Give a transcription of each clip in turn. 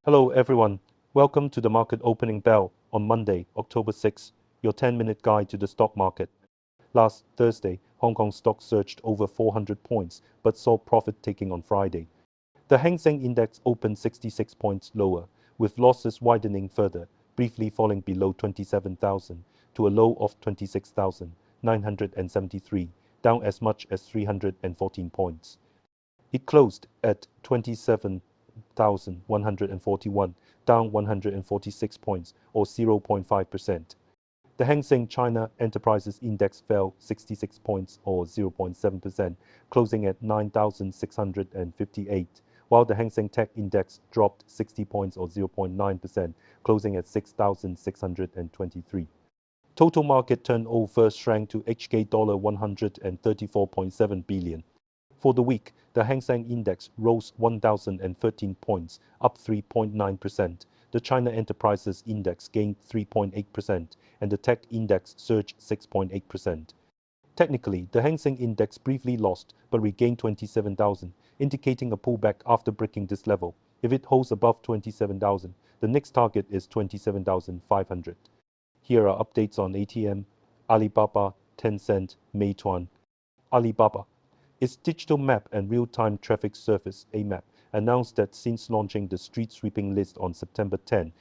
Hello everyone, welcome to the market opening bell on Monday, October 6, your 10-minute guide to the stock market. Last Thursday, Hong Kong stocks surged over 400 points but saw profit taking on Friday. The Hang Seng Index opened 66 points lower, with losses widening further, briefly falling below 27,000 to a low of 26,973, down as much as 314 points. It closed at 27,141, down 146 points, or 0.5%. The Hang Seng China Enterprises Index fell 66 points, or 0.7%, closing at 9,658, while the Hang Seng Tech Index dropped 60 points, or 0.9%, closing at 6,623. Total market turnover shrank to HK $134.7 billion. For the week, the Hang Seng Index rose 1,013 points, up 3.9%. The China Enterprises Index gained 3.8%, and the Tech Index surged 6.8%. Technically, the Hang Seng Index briefly lost but regained 27,000, indicating a pullback after breaking this level. If it holds above 27,000, the next target is 27,500. Here are updates on ATM, Alibaba, Tencent, Meituan. Alibaba. Its digital map and real-time traffic service, AMAP, announced that since launching the street sweeping list on September 10,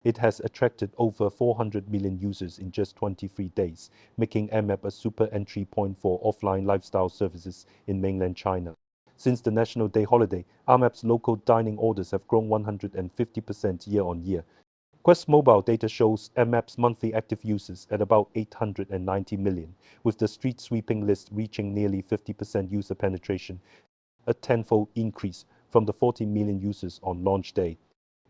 it has attracted over 400 million users in just 23 days, making AMAP a super entry point for offline lifestyle services in mainland China. Since the National Day holiday, AMAP's local dining orders have grown 150% year-on-year. Quest Mobile data shows AMAP's monthly active users at about 890 million, with the street sweeping list reaching nearly 50% user penetration, a tenfold increase from the 40 million users on launch day.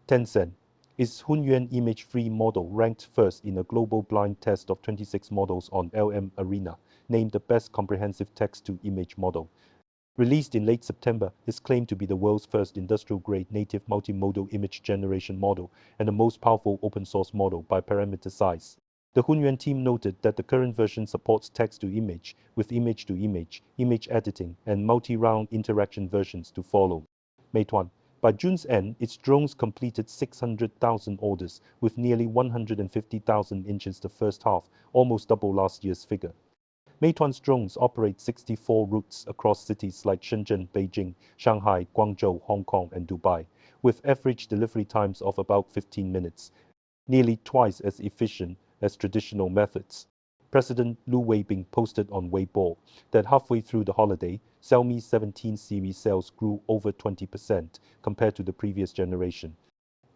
Tencent. Its Hunyuan image-free model ranked first in a global blind test of 26 models on LM Arena, named the best comprehensive text-to-image model. Released in late September, is claimed to be the world's first industrial-grade native multimodal image generation model and the most powerful open-source model by parameter size. The Hunyuan team noted that the current version supports text-to-image, with image-to-image, image editing, and multi-round interaction versions to follow. Meituan. By June's end, its drones completed 600,000 orders, with nearly 150,000 in the first half, almost double last year's figure. Meituan's drones operate 64 routes across cities like Shenzhen, Beijing, Shanghai, Guangzhou, Hong Kong, and Dubai, with average delivery times of about 15 minutes, nearly twice as efficient as traditional methods. President Lu Weibing posted on Weibo that halfway through the holiday, Xiaomi 17 series sales grew over 20% compared to the previous generation,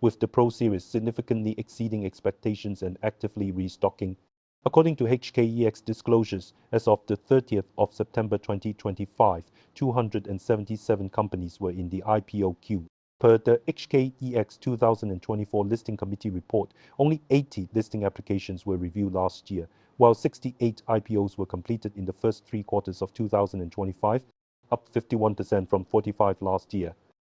with the Pro series significantly exceeding expectations and actively restocking. According to HKEX disclosures, as of the 30th of September 2025, 277 companies were in the IPO queue. Per the HKEX 2024 Listing Committee report, only 80 listing applications were reviewed last year, while 68 IPOs were completed in the first 3 quarters of 2025, up 51% from 45 last year.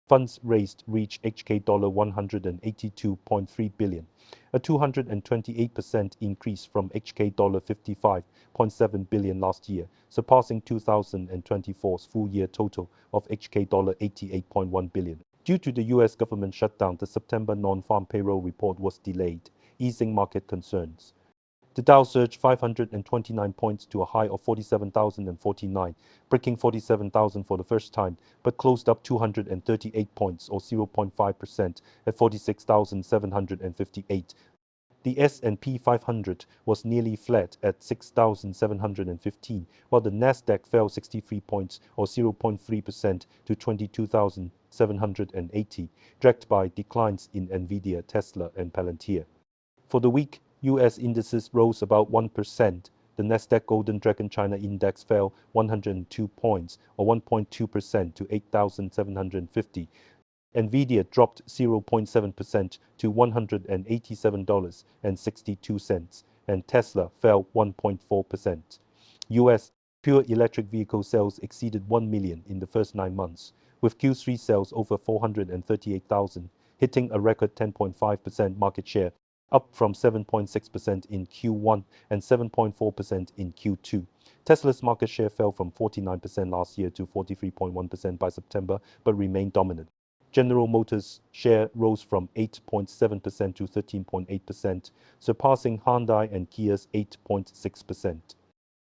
Funds raised reached HK $182.3 billion, a 228% increase from HK $55.7 billion last year, surpassing 2024's full-year total of HK $88.1 billion. Due to the U.S. government shutdown, the September non-farm payroll report was delayed, easing market concerns. The Dow surged 529 points to a high of 47,049, breaking 47,000 for the first time, but closed up 238 points, or 0.5%, at 46,758. The S&P 500 was nearly flat at 6,715, while the Nasdaq fell 63 points, or 0.3%, to 22,780, dragged by declines in Nvidia, Tesla, and Palantir. For the week, U.S. indices rose about 1%. The Nasdaq Golden Dragon China Index fell 102 points, or 1.2%, to 8,750. Nvidia dropped 0.7% to $187.62, and Tesla fell 1.4%. U.S. pure electric vehicle sales exceeded 1 million in the first 9 months, with Q3 sales over 438,000, hitting a record 10.5% market share, up from 7.6% in Q1 and 7.4% in Q2. Tesla's market share fell from 49% last year to 43.1% by September, but remained dominant. General Motors' share rose from 8.7% to 13.8%, surpassing Hyundai and Kia's 8.6%.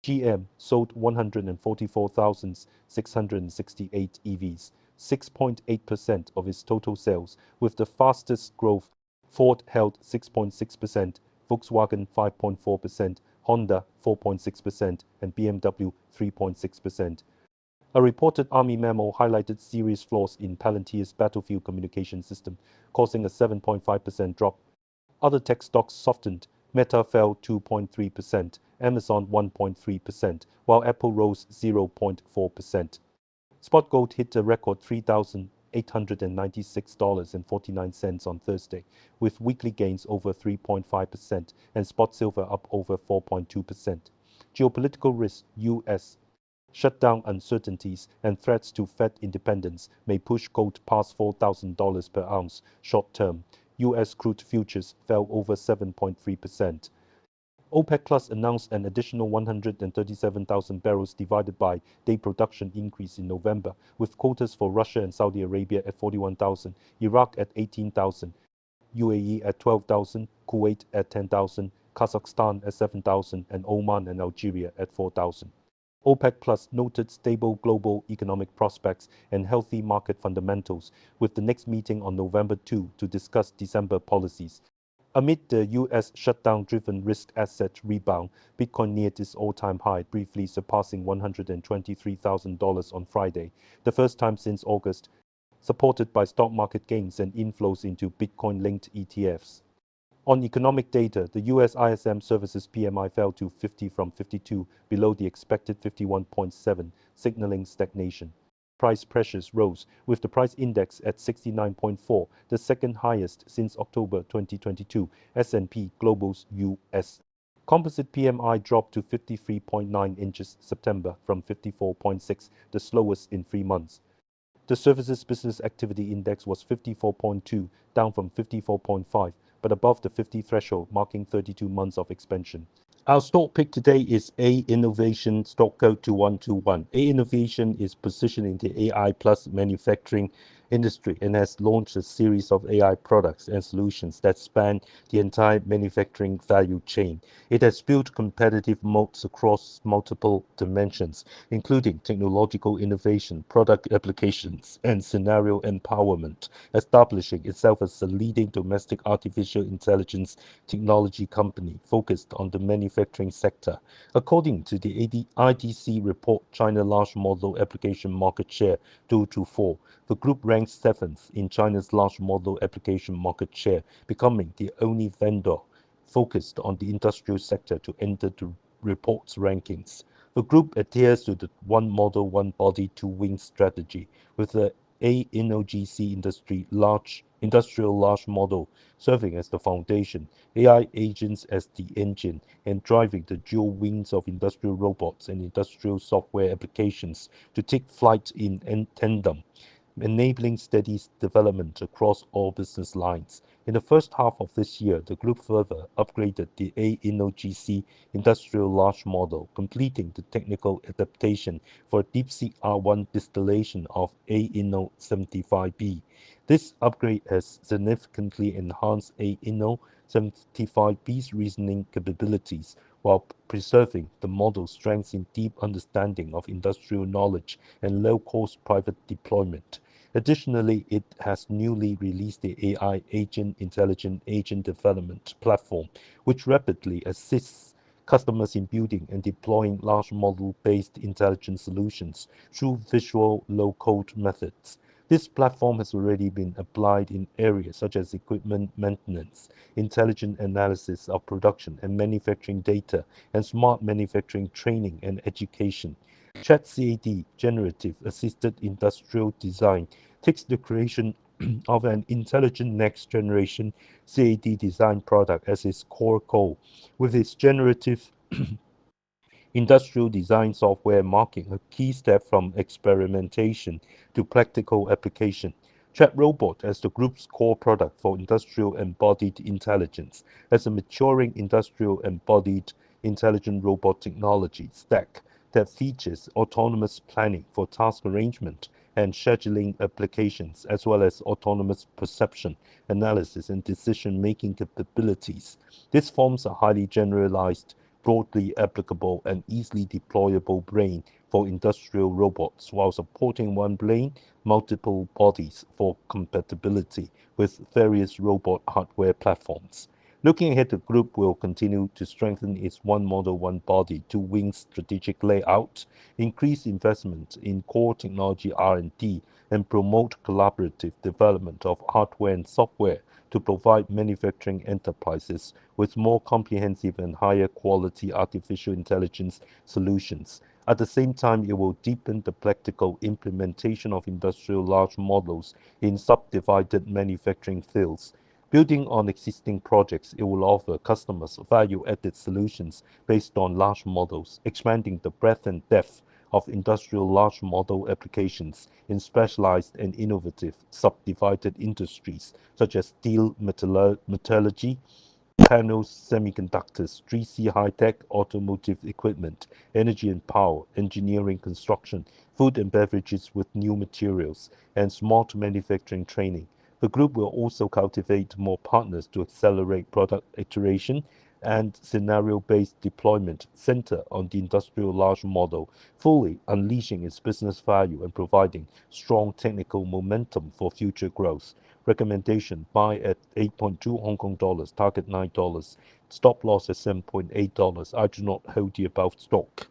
GM sold 144,668 EVs, 6.8% of its total sales, with the fastest growth. Ford held 6.6%, Volkswagen 5.4%, Honda 4.6%, and BMW 3.6%. A reported Army memo highlighted serious flaws in Palantir's battlefield communication system, causing a 7.5% drop. Other tech stocks softened. Meta fell 2.3%, Amazon 1.3%, while Apple rose 0.4%. Spot gold hit a record $3,896.49 on Thursday, with weekly gains over 3.5% and spot silver up over 4.2%. Geopolitical risks, U.S. shutdown uncertainties, and threats to Fed independence may push gold past $4,000 per ounce short term. U.S. crude futures fell over 7.3%. OPEC Plus announced an additional 137,000 barrels divided by day production increase in November, with quotas for Russia and Saudi Arabia at 41,000, Iraq at 18,000, UAE at 12,000, Kuwait at 10,000, Kazakhstan at 7,000, and Oman and Algeria at 4,000. OPEC Plus noted stable global economic prospects and healthy market fundamentals, with the next meeting on November 2 to discuss December policies. Amid the U.S. shutdown-driven risk asset rebound, Bitcoin neared its all-time high, briefly surpassing $123,000 on Friday, the first time since August, supported by stock market gains and inflows into Bitcoin-linked ETFs. On economic data, the U.S. ISM Services PMI fell to 50 from 52, below the expected 51.7, signaling stagnation. Price pressures rose, with the price index at 69.4, the second highest since October 2022, S&P Global's U.S. Composite PMI dropped to 53.9 in September from 54.6, the slowest in 3 months. The Services Business Activity Index was 54.2, down from 54.5, but above the 50 threshold, marking 32 months of expansion. Our stock pick today is AInnovation, stock code 2121. AInnovation is positioned in the AI plus manufacturing industry and has launched a series of AI products and solutions that span the entire manufacturing value chain. It has built competitive moats across multiple dimensions, including technological innovation, product applications, and scenario empowerment, establishing itself as a leading domestic artificial intelligence technology company focused on the manufacturing sector. According to the IDC report, China Large Model Application Market Share 224, the group ranks 7th in China's large model application market share, becoming the only vendor focused on the industrial sector to enter the report's rankings. The group adheres to the one model, one body, two wings strategy, with the AInnoGC industrial large model serving as the foundation, AI agents as the engine, and driving the dual wings of industrial robots and industrial software applications to take flight in tandem, enabling steady development across all business lines. In the first half of this year, the group further upgraded the AInnoGC industrial large model, completing the technical adaptation for DeepSeek R1 distillation of AInno 75B. This upgrade has significantly enhanced AInno 75B's reasoning capabilities, while preserving the model's strengths in deep understanding of industrial knowledge and low-cost private deployment. Additionally, it has newly released the AI Intelligent Agent Development Platform, which rapidly assists customers in building and deploying large model-based intelligent solutions through visual low-code methods. This platform has already been applied in areas such as equipment maintenance, intelligent analysis of production and manufacturing data, and smart manufacturing training and education. ChatCAD, Generative Assisted Industrial Design, takes the creation of an intelligent next-generation CAD design product as its core goal, with its generative industrial design software marking a key step from experimentation to practical application. ChatRobot, as the group's core product for industrial embodied intelligence, as a maturing industrial embodied intelligent robot technology stack that features autonomous planning for task arrangement, and scheduling applications, as well as autonomous perception, analysis, and decision-making capabilities. This forms a highly generalized, broadly applicable, and easily deployable brain for industrial robots, while supporting one brain, multiple bodies for compatibility with various robot hardware platforms. Looking ahead, the group will continue to strengthen its one model, one body, two wings strategic layout, increase investment in core technology R&D, and promote collaborative development of hardware and software to provide manufacturing enterprises with more comprehensive and higher quality artificial intelligence solutions. At the same time, it will deepen the practical implementation of industrial large models in subdivided manufacturing fields. Building on existing projects, it will offer customers value-added solutions based on large models, expanding the breadth and depth of industrial large model applications in specialized and innovative subdivided industries such as steel metallurgy, panels, semiconductors, 3C high-tech, automotive equipment, energy and power, engineering construction, food and beverages with new materials, and smart manufacturing training. The group will also cultivate more partners to accelerate product iteration and scenario-based deployment centered on the industrial large model, fully unleashing its business value and providing strong technical momentum for future growth. Recommendation: buy at 8.2 Hong Kong dollars, target $9. Stop loss at $7.8. I do not hold the above stock.